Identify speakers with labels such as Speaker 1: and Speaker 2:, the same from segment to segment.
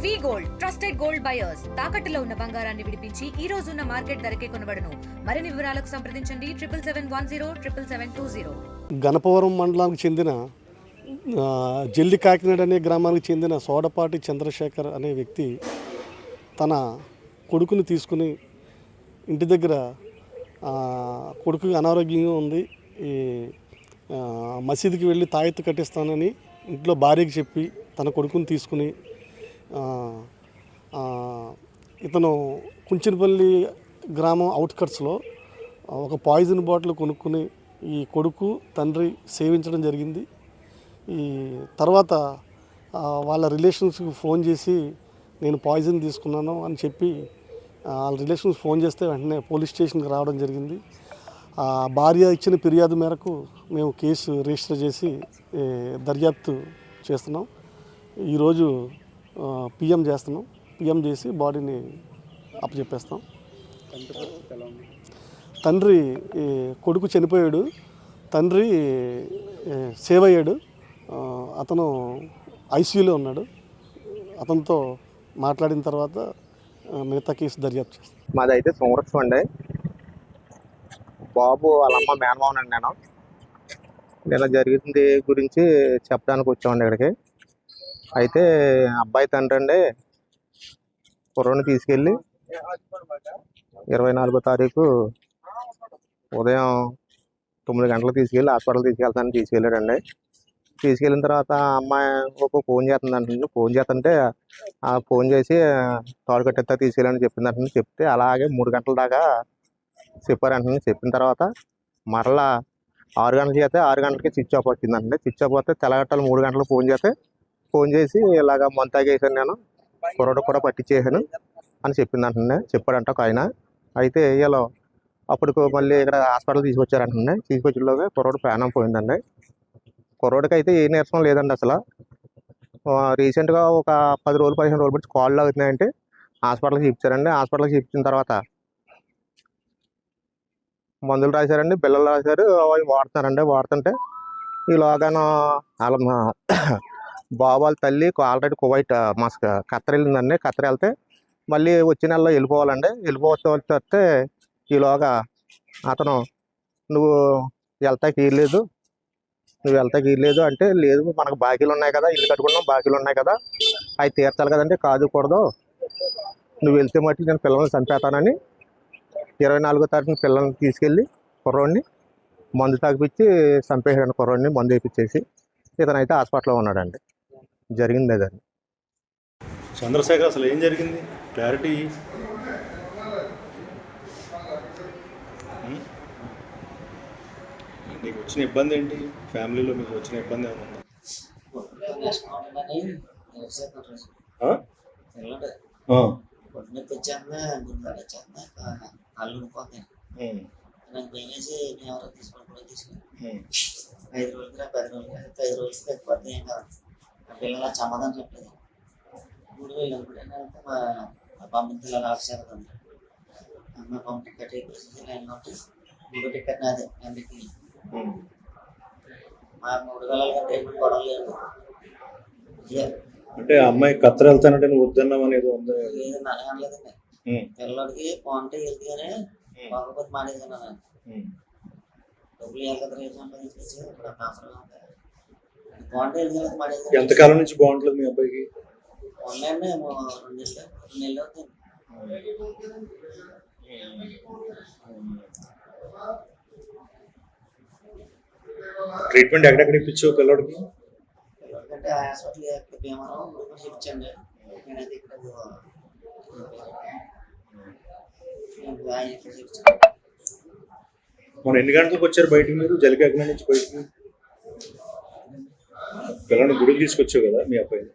Speaker 1: వి gold trusted gold buyers తాకట్టులో ఉన్న బంగారాన్ని విడిపించి ఈ రోజు ఉన్న మార్కెట్ ధరకే కొనబడును. మరిన్ని వివరాలకు సంప్రదించండి 77710720.
Speaker 2: గణపవరం మండలానికి చెందిన జల్లి కాకినాడ అనే గ్రామానికి చెందిన సోడపాటి చంద్రశేఖర్ అనే వ్యక్తి తన కొడుకుని తీసుకుని ఇంటి దగ్గర కొడుకు అనారోగ్యంగా ఉంది, ఈ మసీదుకి వెళ్ళి తాయెత్తు కట్టిస్తానని ఇంట్లో భార్యకి చెప్పి తన కొడుకుని తీసుకుని ఇతను కుంచినపల్లి గ్రామం అవుట్కట్స్లో ఒక పాయిజన్ బాటిల్ కొనుక్కుని ఈ కొడుకు తండ్రి సేవించడం జరిగింది. ఈ తర్వాత వాళ్ళ రిలేషన్స్కి ఫోన్ చేసి నేను పాయిజన్ తీసుకున్నాను అని చెప్పి వాళ్ళ రిలేషన్స్ ఫోన్ చేస్తే వెంటనే పోలీస్ స్టేషన్కి రావడం జరిగింది. భార్య ఇచ్చిన ఫిర్యాదు మేరకు మేము కేసు రిజిస్టర్ చేసి దర్యాప్తు చేస్తున్నాం. ఈరోజు పిఎం చేస్తున్నాం. పిఎం చేసి బాడీని అప్పచెప్పేస్తాం. తండ్రి కొడుకు చనిపోయాడు, తండ్రి సేవ్ అయ్యాడు. అతను ఐసీయూలో ఉన్నాడు. అతనితో మాట్లాడిన తర్వాత మిగతా కేసు దర్యాప్తు చేస్తాం.
Speaker 3: మాదైతే సంవత్సరం అండి. బాబు వాళ్ళమ్మ మేనమావన్ అండి. నేను జరిగింది గురించి చెప్పడానికి వచ్చామండి ఇక్కడికి. అయితే అబ్బాయి తండ్రి అండి కుర్రని తీసుకెళ్ళి 24వ తారీఖు ఉదయం 9 గంటలకు తీసుకెళ్ళి హాస్పిటల్ తీసుకెళ్తానని తీసుకెళ్ళాడండి. తీసుకెళ్ళిన తర్వాత అమ్మాయి ఒక ఫోన్ చేస్తుందంటే ఫోన్ చేస్తుంటే ఫోన్ చేసి తాడు కట్టేస్తా తీసుకెళ్ళని చెప్పిందంటే చెప్తే అలాగే 3 గంటల దాకా చెప్పారంటే చెప్పిన తర్వాత మరలా 6 గంటలకు చేస్తే 6 గంటలకి స్విచ్ ఆఫ్ వచ్చిందండి. స్విచ్ ఆఫ్ వస్తే తెల్లగట్టాలు 3 గంటలకు ఫోన్ చేసి ఇలాగ మంత తాగేసాను, నేను కుర్రోడు కూడా పట్టించేసాను అని చెప్పిందంటే చెప్పాడంట ఒక ఆయన. అయితే వీళ్ళు అప్పుడు మళ్ళీ ఇక్కడ హాస్పిటల్ తీసుకొచ్చారంటే తీసుకొచ్చేలోగా కుర్రోడు ప్రాణం పోయిందండి. కుర్రోడికి అయితే ఏ నీరసం లేదండి. అసలు రీసెంట్గా ఒక 10 రోజులు 15 రోజులు బట్టి కాళ్ళు అవుతున్నాయంటే హాస్పిటల్కి చూపించారండి. హాస్పిటల్కి చూపించిన తర్వాత మందులు రాశారండి, పిల్లలు రాశారు, అవి వాడుతున్నారండి. వాడుతుంటే ఈలోగాను వాళ్ళ బాబు వాళ్ళ తల్లి ఆల్రెడీ కువైట్ ఖత్తర్ వెళ్ళిందండి. ఖత్తర్ వెళ్తే మళ్ళీ వచ్చే నెలలో వెళ్ళిపోవాలండి. వెళ్ళిపోతే ఈలోగా అతను నువ్వు వెళ్తాకి ఇర్లేదు అంటే లేదు మనకు బాకీలు ఉన్నాయి కదా, ఇల్లు కట్టుకున్నాం, బాకీలు ఉన్నాయి కదా, అవి తీర్చాలి కదంటే కాదుకూడదు, నువ్వు వెళ్తే మట్టి నేను పిల్లల్ని చంపేస్తానని 24వ తారీఖున పిల్లల్ని తీసుకెళ్ళి కుర్రోడిని మందు తాగిపించి చంపేసాడు. కుర్రోడిని మందు వేయించేసి ఇతనైతే హాస్పిటల్లో ఉన్నాడండి. జరిగింది అదండి.
Speaker 4: చంద్రశేఖర్ అసలు ఏం జరిగింది క్లారిటీ? నీకు వచ్చిన ఇబ్బంది ఏంటి? ఫ్యామిలీలో మీకు వచ్చిన ఇబ్బంది ఏమన్నా ఉందా?
Speaker 5: నాకు భయమేసి నేను ఎవరో తీసుకొని 5 రోజులకి 10 రోజులకి 5 రోజులకి తగ్గిపోతే ఏం కాదు. ఆ పిల్లల సమాధానం చెప్పలేదు. 3000 అనుకుంటే మా పంపించి ఇలా ఆఫీసర్దండి. అమ్మాయి పంప టికెట్ వేసేసి లైన్లో ఉంటే 3 టికెట్ నాదే అందుకే మా 3 కంటే ఏమి గొడవ లేదు.
Speaker 4: అంటే అమ్మాయి ఖత్తర్ వెళ్తానంటే నువ్వు వద్దన్నావు అనేది ఉందా?
Speaker 5: లేదు నన్ను అనలేదండి. పిల్లడికి బాగుంటే వెళ్తే కానీ బాగోపోతే మానేదన్నాను. డబ్బులు వెళ్ళకదా రేపు సంపాదించుకొచ్చి ఇప్పుడు బాగుంటే వెళ్తే మానేది.
Speaker 4: ఎంతకాలం నుంచి బాగుంటుంది మీ అబ్బాయికి?
Speaker 5: ఉన్నాయండి 2 నెలలు అవుతుంది.
Speaker 4: ట్రీట్మెంట్ ఎక్కడెక్కడ ఇప్పించావు పిల్లడికి?
Speaker 5: పిల్లడికంటే హాస్పిటల్ భీమవరం చూపించండి. నేనైతే ఇక్కడ
Speaker 4: మనం ఎన్ని గంటలకు వచ్చారు బయటికి మీరు? జలికాకినాడ నుంచి బయటికి పిల్లల్ని గుడికి తీసుకొచ్చావు కదా మీ అబ్బాయిని?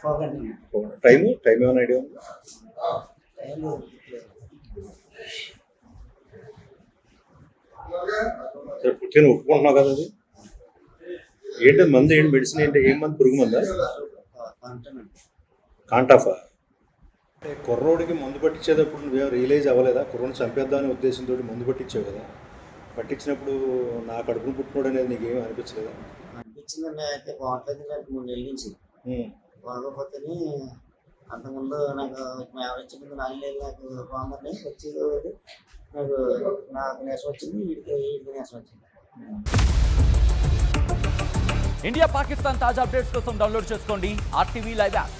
Speaker 5: 30 గంటలు.
Speaker 4: టైం ఏమైనా ఐడియా ఉందా? సరే పుట్టిన ఒప్పుకుంటున్నావు కదా అది ఏంటి? మందు ఏంటి? మెడిసిన్ ఏంటి? ఏం మంది? పురుగు మందా? కాంటాఫా? అంటే కుర్రోడికి మందు పట్టించేటప్పుడు నువ్వేం రియలైజ్ అవ్వలేదా? కుర్రోడిని చంపేద్దామనే ఉద్దేశంతో మందు పట్టించావు కదా. పట్టించినప్పుడు నా కడుపును పుట్టినోడు అనేది నీకేమీ అనిపించలేదా?
Speaker 5: ఇచ్చిందండి. అయితే బాగోట్లేదు నాకు 3 నెలల నుంచి. బాగోకపోతే అంతకుముందు నాకు యావరేజ్ ముందు 4 నెలలు నాకు బాగుందండి. వచ్చి నాకు నీరసం వచ్చింది, వీడికి నీరసం వచ్చింది.
Speaker 6: ఇండియా పాకిస్తాన్ తాజా అప్డేట్స్ కోసం డౌన్లోడ్ చేసుకోండి RTV లైవ్ యాప్.